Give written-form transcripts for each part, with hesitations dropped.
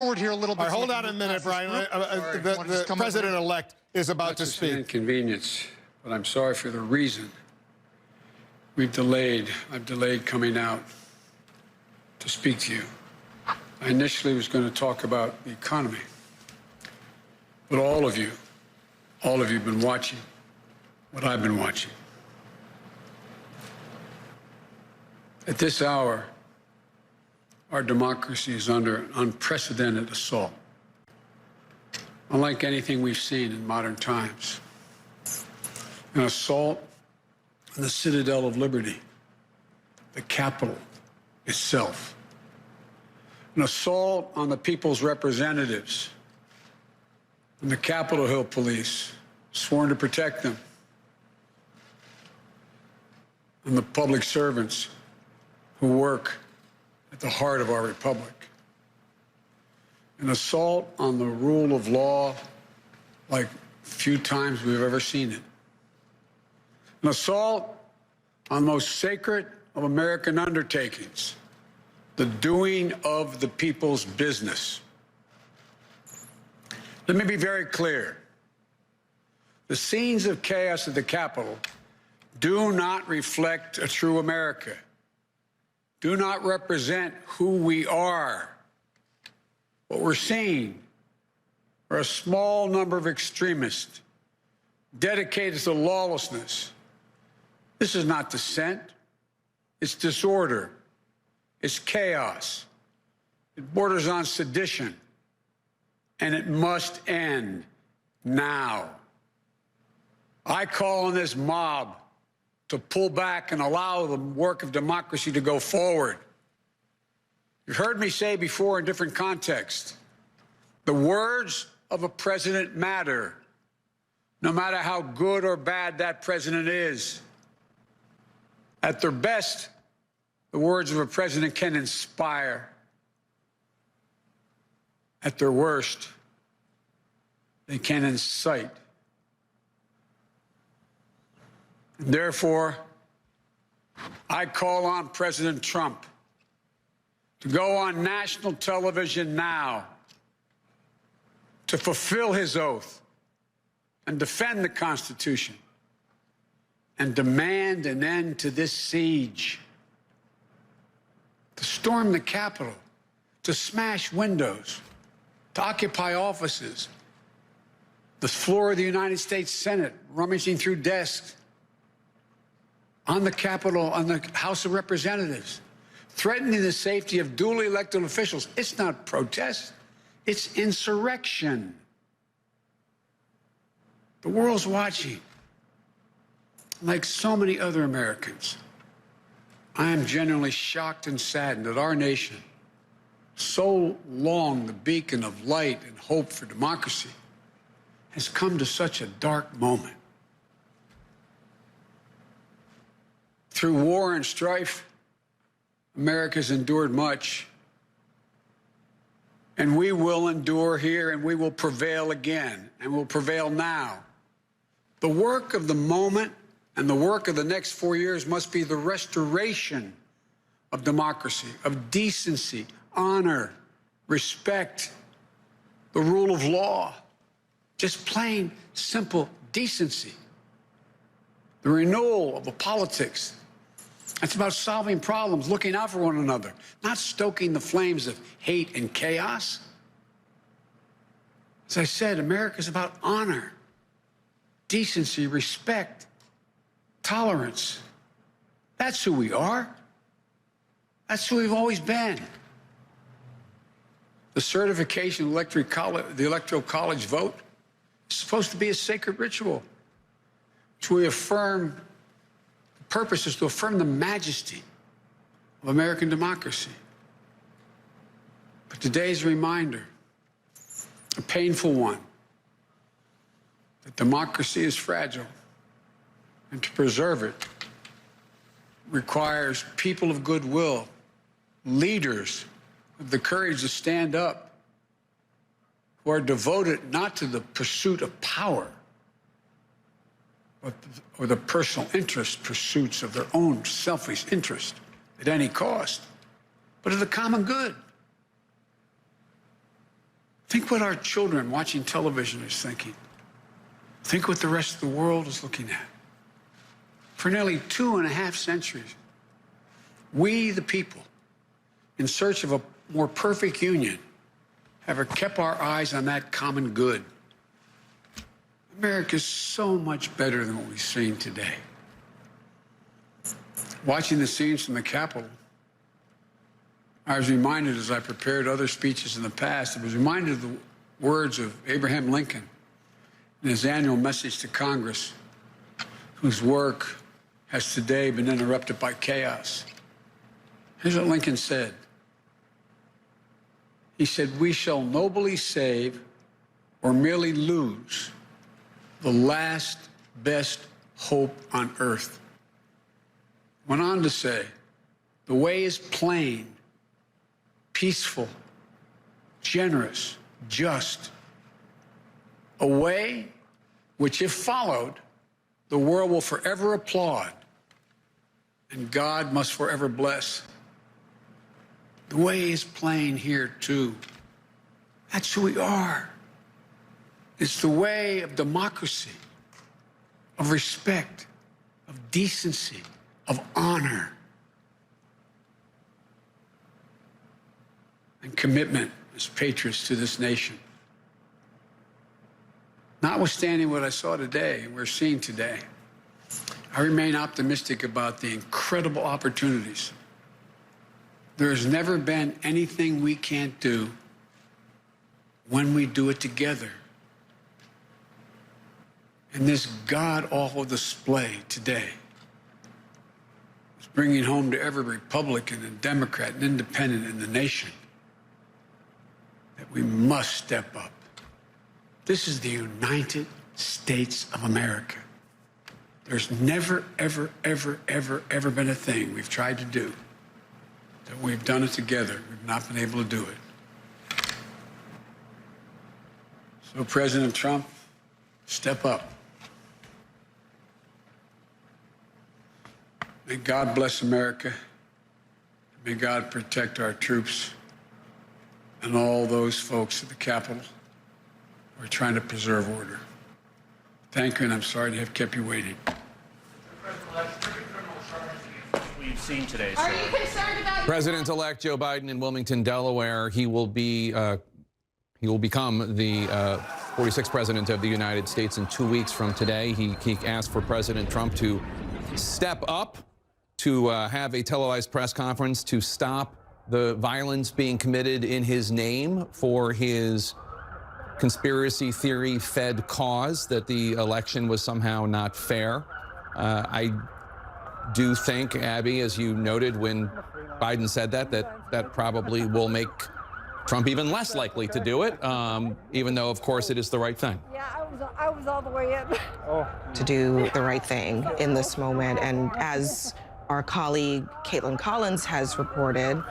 Forward here a little bit. All right, hold on a minute, Brian. The president-elect is about to speak. It's an inconvenience, but I'm sorry for the reason. I've delayed coming out to speak to you. I initially was going to talk about the economy, but all of you have been watching what I've been watching. At this hour, our democracy is under an unprecedented assault, unlike anything we've seen in modern times. An assault on the citadel of liberty, the Capitol itself. An assault on the people's representatives and the Capitol Hill police, sworn to protect them, and the public servants who work at the heart of our republic. An assault on the rule of law like few times we've ever seen it. An assault on the most sacred of American undertakings, the doing of the people's business. Let me be very clear. The scenes of chaos at the Capitol do not reflect a true America, do not represent who we are. What we're seeing are a small number of extremists dedicated to lawlessness. This is not dissent. It's disorder. It's chaos. It borders on sedition. And it must end now. I call on this mob to pull back and allow the work of democracy to go forward. You've heard me say before in different contexts, the words of a president matter, no matter how good or bad that president is. At their best, the words of a president can inspire. At their worst, they can incite. Therefore, I call on President Trump to go on national television now to fulfill his oath and defend the Constitution and demand an end to this siege, to storm the Capitol, to smash windows, to occupy offices, the floor of the United States Senate, rummaging through desks, on the Capitol, on the House of Representatives, threatening the safety of duly elected officials. It's not protest, it's insurrection. The world's watching. Like so many other Americans, I am genuinely shocked and saddened that our nation, so long the beacon of light and hope for democracy, has come to such a dark moment. Through war and strife, America's endured much, and we will endure here, and we will prevail again, and we'll prevail now. The work of the moment and the work of the next 4 years must be the restoration of democracy, of decency, honor, respect, the rule of law, just plain, simple decency. The renewal of the politics. It's about solving problems, looking out for one another, not stoking the flames of hate and chaos. As I said, America's about honor, decency, respect, tolerance. That's who we are. That's who we've always been. The certification of the Electoral College vote is supposed to be a sacred ritual, which we affirm. The purpose is to affirm the majesty of American democracy. But today's reminder, a painful one, that democracy is fragile, and to preserve it requires people of goodwill, leaders with the courage to stand up, who are devoted not to the pursuit of power, or the personal interest pursuits of their own selfish interest at any cost, but of the common good. Think what our children watching television is thinking. Think what the rest of the world is looking at. For nearly 2.5 centuries, we, the people, in search of a more perfect union, have kept our eyes on that common good. America is so much better than what we've seen today. Watching the scenes from the Capitol, I was reminded, as I prepared other speeches in the past, I was reminded of the words of Abraham Lincoln in his annual message to Congress, whose work has today been interrupted by chaos. Here's what Lincoln said. He said, "We shall nobly save or merely lose the last best hope on earth." Went on to say, "The way is plain, peaceful, generous, just. A way which, if followed, the world will forever applaud and God must forever bless." The way is plain here, too. That's who we are. It's the way of democracy, of respect, of decency, of honor, and commitment as patriots to this nation. Notwithstanding what I saw today and we're seeing today, I remain optimistic about the incredible opportunities. There has never been anything we can't do when we do it together. And this god-awful display today is bringing home to every Republican and Democrat and Independent in the nation that we must step up. This is the United States of America. There's never, ever, ever, ever, ever been a thing we've tried to do that we've done it together. We've not been able to do it. So, President Trump, step up. May God bless America. May God protect our troops and all those folks at the Capitol who are trying to preserve order. Thank you, and I'm sorry to have kept you waiting. We've seen today. Are you concerned about President-elect Joe Biden in Wilmington, Delaware? He will become the 46th president of the United States in 2 weeks from today. He asked for President Trump to step up, to have a televised press conference to stop the violence being committed in his name for his conspiracy theory-fed cause that the election was somehow not fair. I do think, Abby, as you noted when Biden said that probably will make Trump even less likely to do it, even though, of course, it is the right thing. Yeah, I was all the way in. To do the right thing in this moment. And as our colleague Caitlin Collins has reported,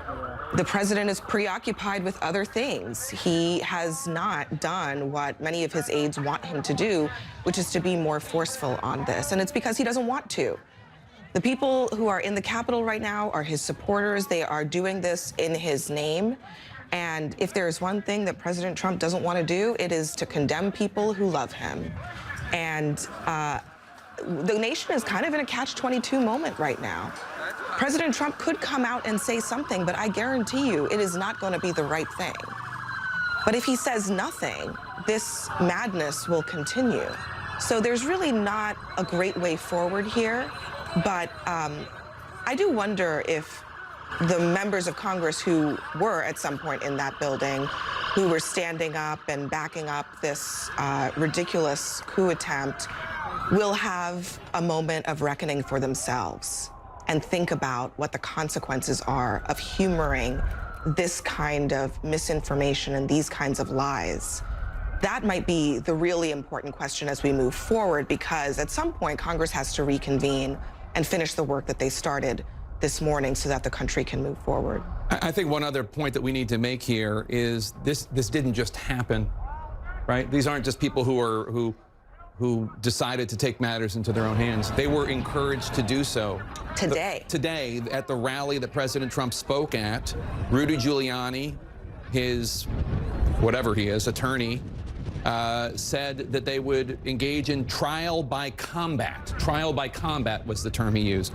the president is preoccupied with other things. He has not done what many of his aides want him to do, which is to be more forceful on this. And it's because he doesn't want to. The people who are in the Capitol right now are his supporters. They are doing this in his name. And if there's one thing that President Trump doesn't want to do, it is to condemn people who love him. And the nation is kind of in a catch-22 moment right now. President Trump could come out and say something, but I guarantee you it is not going to be the right thing. But if he says nothing, this madness will continue. So there's really not a great way forward here. But I do wonder if the members of Congress who were at some point in that building, who were standing up and backing up this ridiculous coup attempt, will have a moment of reckoning for themselves and think about what the consequences are of humoring this kind of misinformation and these kinds of lies. That might be the really important question as we move forward, because at some point Congress has to reconvene and finish the work that they started this morning so that the country can move forward. I think one other point that we need to make here is this didn't just happen, right? These aren't just people who decided to take matters into their own hands. They were encouraged to do so. Today, at the rally that President Trump spoke at, Rudy Giuliani, his whatever he is, attorney, said that they would engage in trial by combat. Trial by combat was the term he used.